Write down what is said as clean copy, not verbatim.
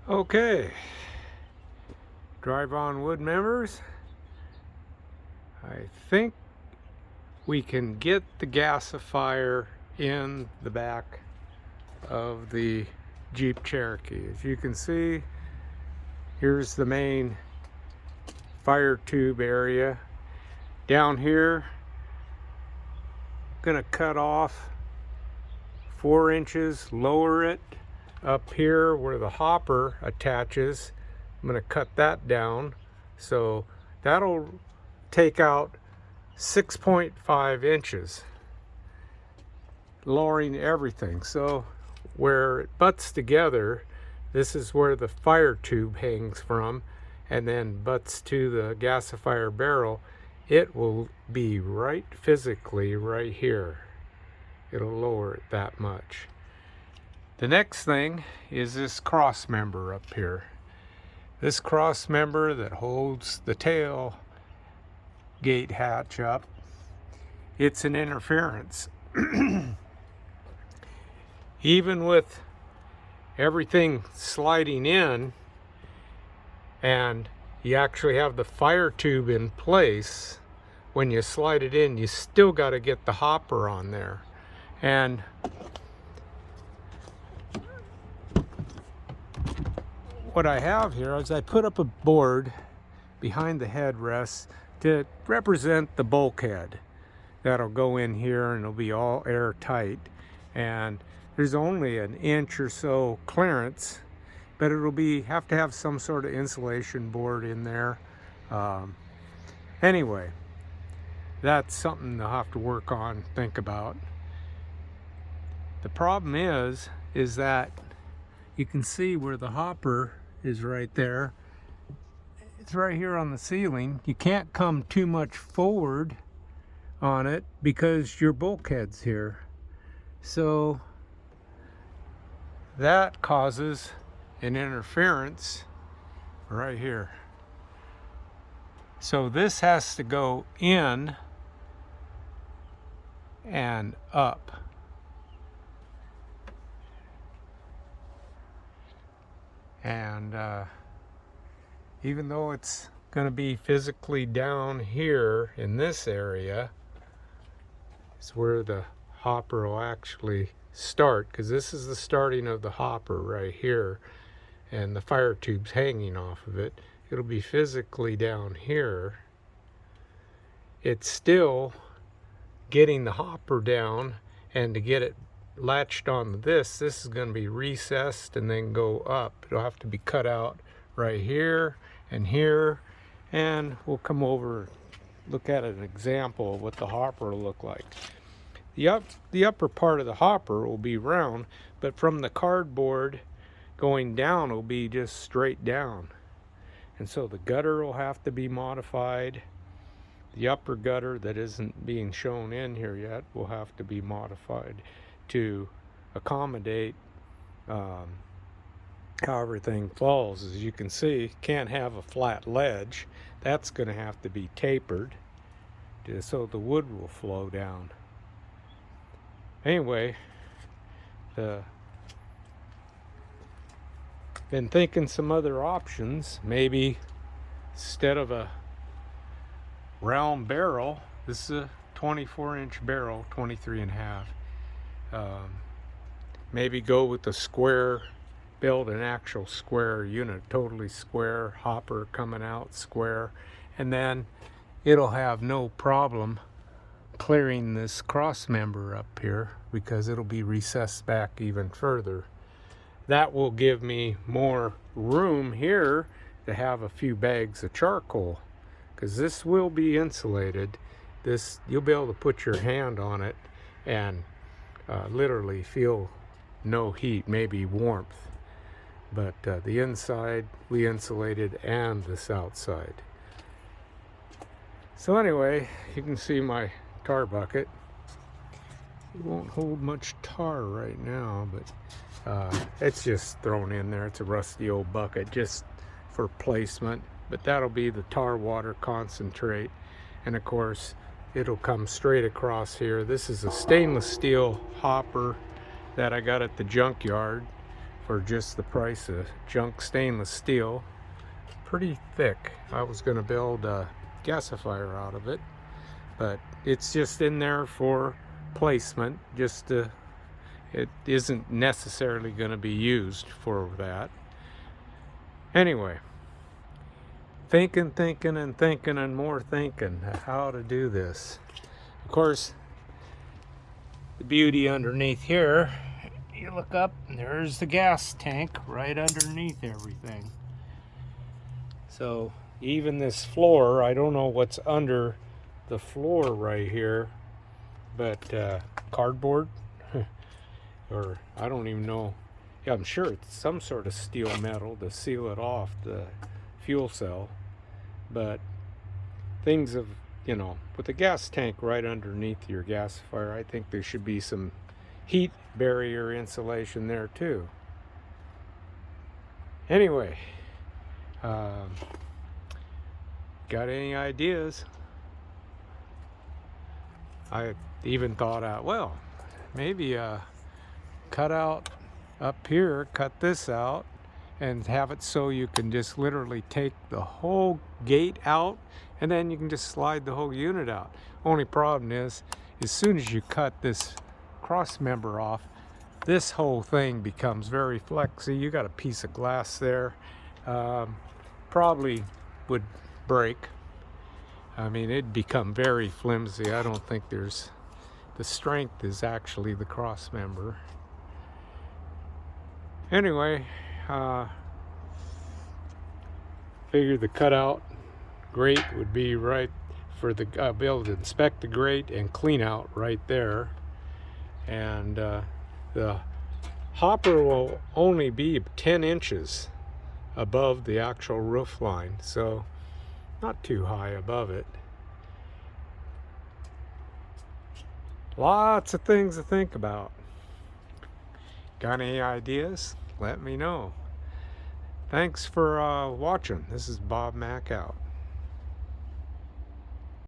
Okay, Drive On Wood members, I think we can get the gasifier in the back of the Jeep Cherokee. As you can see, here's the main fire tube area. Down here, gonna cut off 4 inches, lower it up here where the hopper attaches. I'm gonna cut that down, so that'll take out 6.5 inches, lowering everything. So where it butts together, this is where the fire tube hangs from, and then butts to the gasifier barrel. It will be right physically right here. It'll lower it that much. The next thing is this cross member up here. This cross member that holds the tail gate hatch up, it's an interference. Even with everything sliding in and you actually have the fire tube in place, when you slide it in, you still got to get the hopper on there. And what I have here is I put up a board behind the headrest to represent the bulkhead. That'll go in here and it'll be all airtight. And there's only an inch or so clearance, but it'll have to have some sort of insulation board in there. Anyway, that's something they'll have to work on, think about. The problem is that you can see where the hopper is right there. It's right here on the ceiling. You can't come too much forward on it because your bulkhead's here. So that causes an interference right here. So this has to go in and up. And even though it's going to be physically down here in this area, it's where the hopper will actually start, because this is the starting of the hopper right here, and the fire tube's hanging off of it. It'll be physically down here. It's still getting the hopper down, and to get it latched on this is going to be recessed and then go up. It'll have to be cut out right here, and we'll come over and look at an example of what the hopper will look like. The upper part of the hopper will be round, but from the cardboard going down will be just straight down. And so the gutter will have to be modified. The upper gutter that isn't being shown in here yet will have to be modified to accommodate how everything falls. As you can see, can't have a flat ledge. That's going to have to be tapered so the wood will flow down. Anyway, been thinking some other options. Maybe instead of a round barrel, this is a 24-inch barrel, 23 and a half. Maybe go with the square, build an actual square unit, totally square, hopper coming out square, and then it'll have no problem clearing this cross member up here because it'll be recessed back even further. That will give me more room here to have a few bags of charcoal, because this will be insulated. This, you'll be able to put your hand on it and literally feel no heat, maybe warmth. But the inside we insulated, and this outside. So anyway, you can see my tar bucket. It won't hold much tar right now, but it's just thrown in there. It's a rusty old bucket just for placement, but that'll be the tar water concentrate. And of course, it'll come straight across here. This is a stainless steel hopper that I got at the junkyard for just the price of junk stainless steel. Pretty thick. I was going to build a gasifier out of it, but it's just in there for placement. It isn't necessarily going to be used for that. Anyway, thinking and more thinking how to do this. Of course, the beauty underneath here, you look up and there's the gas tank right underneath everything. So even this floor, I don't know what's under the floor right here, but cardboard or I don't even know. Yeah, I'm sure it's some sort of steel metal to seal it off the fuel cell. But things of, with the gas tank right underneath your gasifier, I think there should be some heat barrier insulation there too. Anyway, got any ideas? I even thought out, well, maybe cut out up here, cut this out, and have it so you can just literally take the whole gate out and then you can just slide the whole unit out. Only problem is, as soon as you cut this cross member off, this whole thing becomes very flexy. You got a piece of glass there, probably would break. I mean, it'd become very flimsy. I don't think the strength is actually the cross member. Anyway, figured the cutout grate would be right for the be able to inspect the grate and clean out right there. And the hopper will only be 10 inches above the actual roof line, so not too high above it. Lots of things to think about. Got any ideas? Let me know. Thanks for watching. This is Bob Mack out.